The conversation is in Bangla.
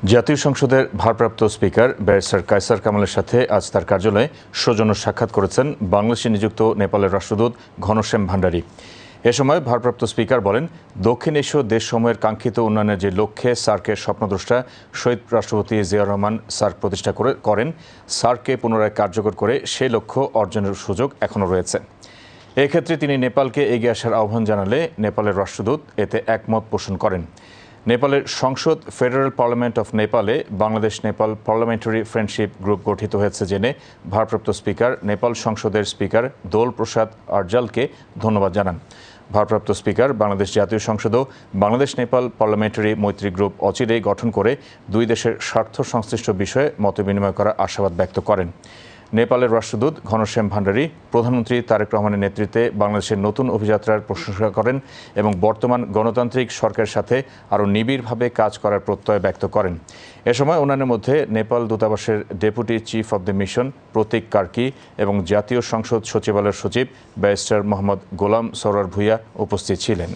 জাতীয় সংসদের ভারপ্রাপ্ত স্পিকার ব্যারিস্টার কায়সার কামালের সাথে আজ তার কার্যালয়ে সৌজন্য সাক্ষাৎ করেছেন বাংলাদেশে নিযুক্ত নেপালের রাষ্ট্রদূত ঘনশ্যাম ভান্ডারী। এ সময় ভারপ্রাপ্ত স্পিকার বলেন, দক্ষিণ এশীয় দেশসমূহের কাঙ্ক্ষিত উন্নয়নের যে লক্ষ্যে সার্কের স্বপ্নদ্রষ্টা শহীদ রাষ্ট্রপতি জিয়াউর রহমান সার্ক প্রতিষ্ঠা করেন, সার্ককে পুনরায় কার্যকর করে সেই লক্ষ্য অর্জনের সুযোগ এখনও রয়েছে। এক্ষেত্রে তিনি নেপালকে এগিয়ে আসার আহ্বান জানালে নেপালের রাষ্ট্রদূত এতে একমত পোষণ করেন। নেপালের সংসদ ফেডারেল পার্লামেন্ট অফ নেপালে Bangladesh Nepal parliamentary friendship group গঠিত হয়েছে জেনে ভারপ্রাপ্ত স্পিকার নেপাল সংসদের স্পিকার দোল প্রসাদ আরজালকে ধন্যবাদ জানান। ভারপ্রাপ্ত স্পিকার বাংলাদেশ জাতীয় সংসদও বাংলাদেশ নেপাল পার্লামেন্টারি মৈত্রী গ্রুপ অচিরেই গঠন করে দুই দেশের স্বার্থ সংশ্লিষ্ট বিষয়ে মতবিনিময় করার আশাবাদ ব্যক্ত করেন। নেপালের রাষ্ট্রদূত ঘনশ্যাম ভান্ডারী প্রধানমন্ত্রী তারেক রহমানের নেতৃত্বে বাংলাদেশের নতুন অভিযাত্রার প্রশংসা করেন এবং বর্তমান গণতান্ত্রিক সরকারের সাথে আরও নিবিড়ভাবে কাজ করার প্রত্যয় ব্যক্ত করেন। এ সময় অন্যান্যের মধ্যে নেপাল দূতাবাসের deputy chief of the mission Prateek Karki এবং জাতীয় সংসদ সচিবালয়ের সচিব ব্যারিস্টার মোহাম্মদ গোলাম সরোয়ার ভূঁইয়া উপস্থিত ছিলেন।